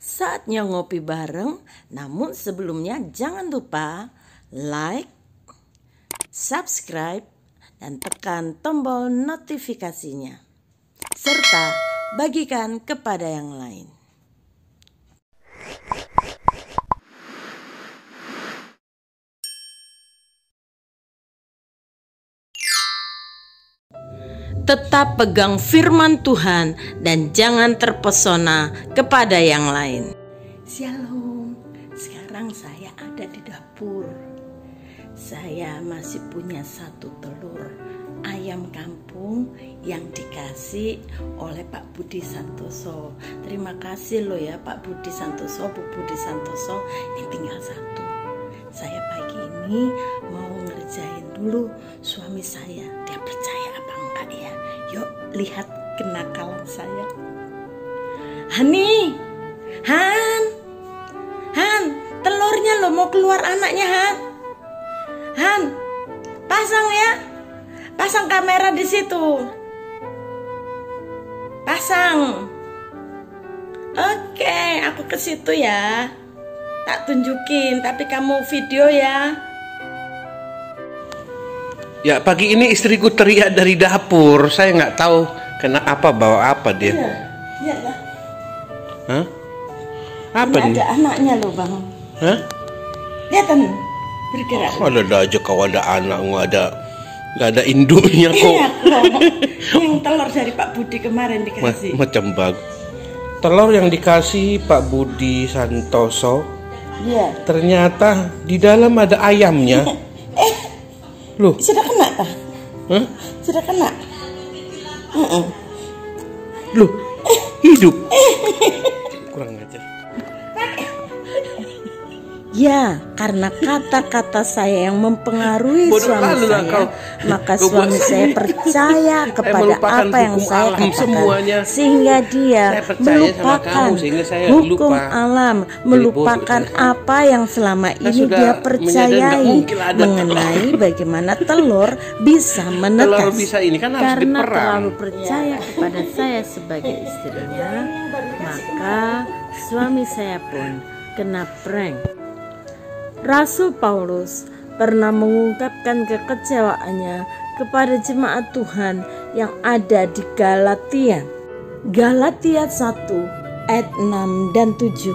Saatnya ngopi bareng, namun sebelumnya jangan lupa like, subscribe, dan tekan tombol notifikasinya. Serta bagikan kepada yang lain. Tetap pegang firman Tuhan dan jangan terpesona kepada yang lain. Shalom, sekarang saya ada di dapur. Saya masih punya satu telur ayam kampung yang dikasih oleh Pak Budi Santoso. Terima kasih loh ya Pak Budi Santoso, Bu Budi Santoso. Ini tinggal satu. Saya pagi ini mau ngerjain dulu suami saya. Dia percaya apa enggak ya? Yuk lihat kenakalan saya. Hani, Han, telurnya lo mau keluar anaknya Han, pasang ya, pasang kamera di situ, pasang. Oke, aku ke situ ya, tak tunjukin, tapi kamu video ya. Ya pagi ini istriku teriak dari dapur. Saya nggak tahu kenapa bawa apa dia. Iya lah. Hah? Apa ini nih? Ada anaknya loh bang. Hah? Lihat nih, bergerak. Ada aja kau ada anak nggak ada induknya kok. Iya loh. Yang telur dari Pak Budi kemarin dikasih. Macam bagus. Telur yang dikasih Pak Budi Santoso. Iya. Ternyata di dalam ada ayamnya. Loh, sudah kena kah? Hah? Sudah kena? Loh, hidup. Kurang ajar. Ya, karena kata-kata saya yang mempengaruhi suami saya, maka suami saya percaya kepada apa yang saya katakan, sehingga dia melupakan hukum alam, melupakan apa yang selama ini dia percayai mengenai bagaimana telur bisa menetas. Karena terlalu percaya kepada saya sebagai istrinya, maka suami saya pun kena prank. Rasul Paulus pernah mengungkapkan kekecewaannya kepada jemaat Tuhan yang ada di Galatia. Galatia 1 ayat 6 dan 7.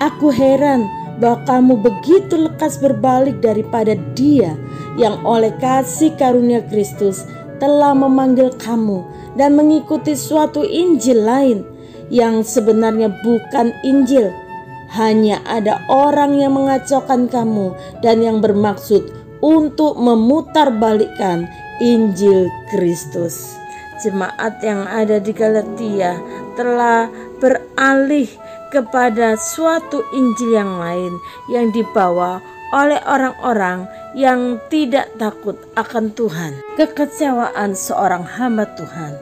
Aku heran bahwa kamu begitu lekas berbalik daripada Dia yang oleh kasih karunia Kristus telah memanggil kamu dan mengikuti suatu Injil lain yang sebenarnya bukan Injil. Hanya ada orang yang mengacaukan kamu dan yang bermaksud untuk memutarbalikkan Injil Kristus. Jemaat yang ada di Galatia telah beralih kepada suatu Injil yang lain yang dibawa oleh orang-orang yang tidak takut akan Tuhan. Kekecewaan seorang hamba Tuhan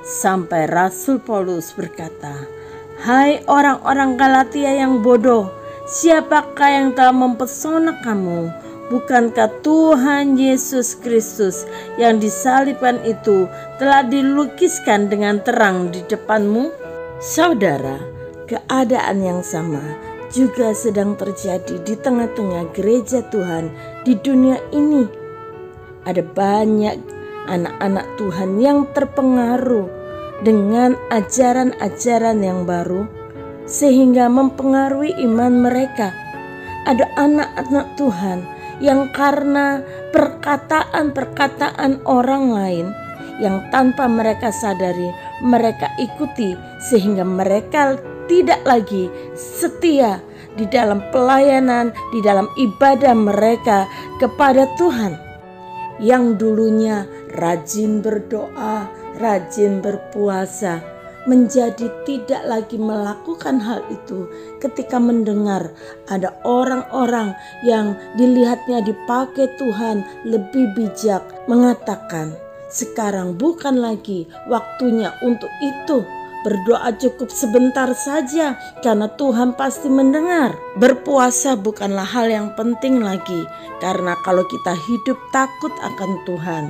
sampai Rasul Paulus berkata, "Hai orang-orang Galatia yang bodoh, siapakah yang telah mempesona kamu? Bukankah Tuhan Yesus Kristus yang disalibkan itu telah dilukiskan dengan terang di depanmu?" Saudara, keadaan yang sama juga sedang terjadi di tengah-tengah gereja Tuhan di dunia ini. Ada banyak anak-anak Tuhan yang terpengaruh dengan ajaran-ajaran yang baru sehingga mempengaruhi iman mereka. Ada anak-anak Tuhan yang karena perkataan-perkataan orang lain yang tanpa mereka sadari mereka ikuti, sehingga mereka tidak lagi setia di dalam pelayanan, di dalam ibadah mereka kepada Tuhan. Yang dulunya rajin berdoa, rajin berpuasa, menjadi tidak lagi melakukan hal itu ketika mendengar ada orang-orang yang dilihatnya dipakai Tuhan lebih bijak, mengatakan sekarang bukan lagi waktunya untuk itu. Berdoa cukup sebentar saja karena Tuhan pasti mendengar. Berpuasa bukanlah hal yang penting lagi, karena kalau kita hidup takut akan Tuhan,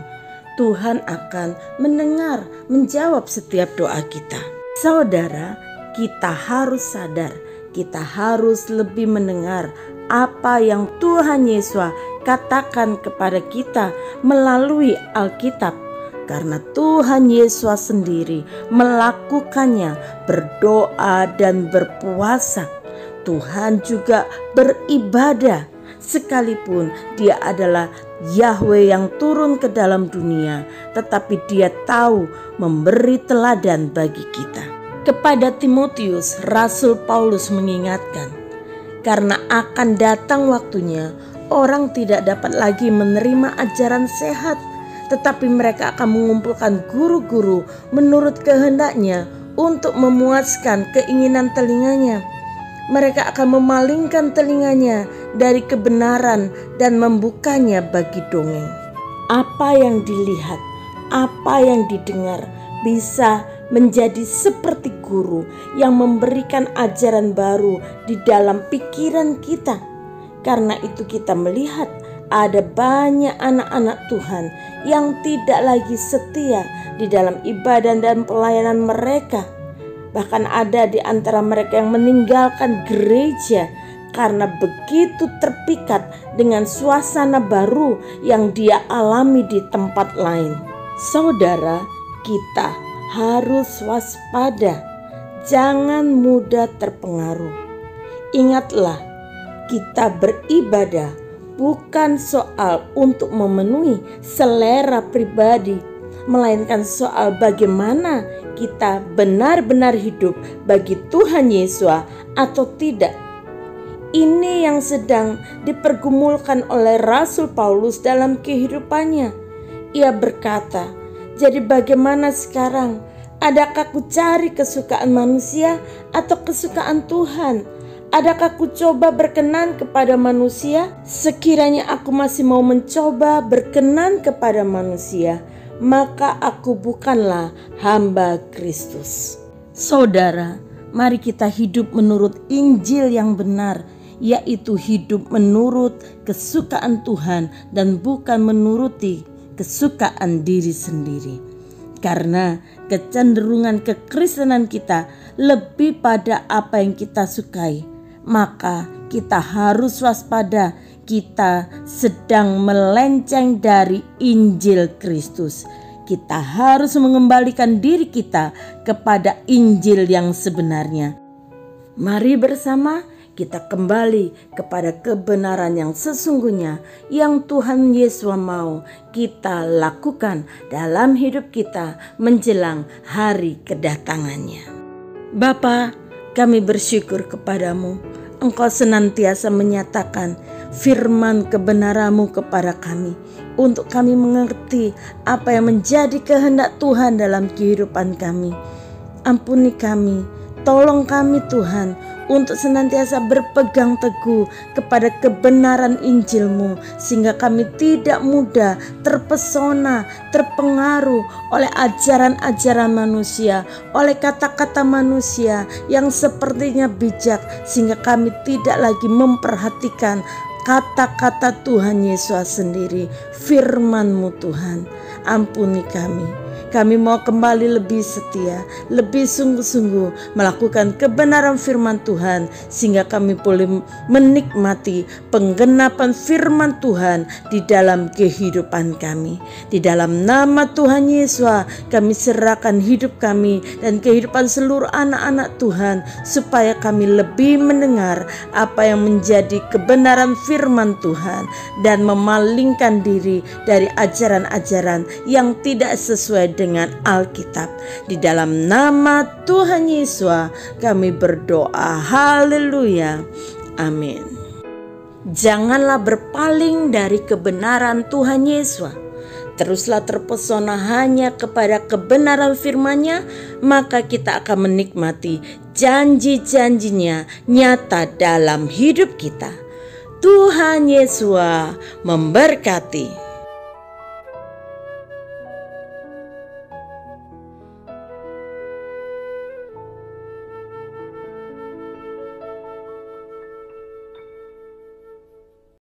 Tuhan akan mendengar, menjawab setiap doa kita. Saudara, kita harus sadar kita harus lebih mendengar apa yang Tuhan Yesus katakan kepada kita melalui Alkitab. Karena Tuhan Yesus sendiri melakukannya, berdoa dan berpuasa. Tuhan juga beribadah, sekalipun dia adalah Yahweh yang turun ke dalam dunia, tetapi dia tahu memberi teladan bagi kita. Kepada Timotius, Rasul Paulus mengingatkan, karena akan datang waktunya orang tidak dapat lagi menerima ajaran sehat, tetapi mereka akan mengumpulkan guru-guru menurut kehendaknya untuk memuaskan keinginan telinganya. Mereka akan memalingkan telinganya dari kebenaran dan membukanya bagi dongeng. Apa yang dilihat, apa yang didengar bisa menjadi seperti guru yang memberikan ajaran baru di dalam pikiran kita. Karena itu kita melihat ada banyak anak-anak Tuhan yang tidak lagi setia di dalam ibadah dan pelayanan mereka. Bahkan ada di antara mereka yang meninggalkan gereja karena begitu terpikat dengan suasana baru yang dia alami di tempat lain. Saudara, kita harus waspada, jangan mudah terpengaruh. Ingatlah, kita beribadah bukan soal untuk memenuhi selera pribadi, melainkan soal bagaimana kita benar-benar hidup bagi Tuhan Yesus atau tidak. Ini yang sedang dipergumulkan oleh Rasul Paulus dalam kehidupannya. Ia berkata, jadi bagaimana sekarang? Adakah ku cari kesukaan manusia atau kesukaan Tuhan? Adakah ku coba berkenan kepada manusia? Sekiranya aku masih mau mencoba berkenan kepada manusia, maka aku bukanlah hamba Kristus. Saudara, mari kita hidup menurut Injil yang benar, yaitu hidup menurut kesukaan Tuhan dan bukan menuruti kesukaan diri sendiri. Karena kecenderungan kekristenan kita lebih pada apa yang kita sukai, maka kita harus waspada, kita sedang melenceng dari Injil Kristus. Kita harus mengembalikan diri kita kepada Injil yang sebenarnya. Mari bersama kita kembali kepada kebenaran yang sesungguhnya yang Tuhan Yesus mau kita lakukan dalam hidup kita menjelang hari kedatangannya. Bapa, kami bersyukur kepadamu. Engkau senantiasa menyatakan firman kebenaran-Mu kepada kami, untuk kami mengerti apa yang menjadi kehendak Tuhan dalam kehidupan kami. Ampuni kami, tolong kami Tuhan, untuk senantiasa berpegang teguh kepada kebenaran Injil-Mu, sehingga kami tidak mudah terpesona, terpengaruh oleh ajaran-ajaran manusia, oleh kata-kata manusia yang sepertinya bijak, sehingga kami tidak lagi memperhatikan kata-kata Tuhan Yesus sendiri, firman-Mu Tuhan. Ampuni kami. Kami mau kembali lebih setia, lebih sungguh-sungguh melakukan kebenaran firman Tuhan, sehingga kami boleh menikmati penggenapan firman Tuhan di dalam kehidupan kami. Di dalam nama Tuhan Yesus, kami serahkan hidup kami dan kehidupan seluruh anak-anak Tuhan, supaya kami lebih mendengar apa yang menjadi kebenaran firman Tuhan dan memalingkan diri dari ajaran-ajaran yang tidak sesuai dengan Alkitab. Di dalam nama Tuhan Yesus kami berdoa. Haleluya. Amin. Janganlah berpaling dari kebenaran Tuhan Yesus. Teruslah terpesona hanya kepada kebenaran firman-Nya, maka kita akan menikmati janji-janjinya nyata dalam hidup kita. Tuhan Yesus memberkati.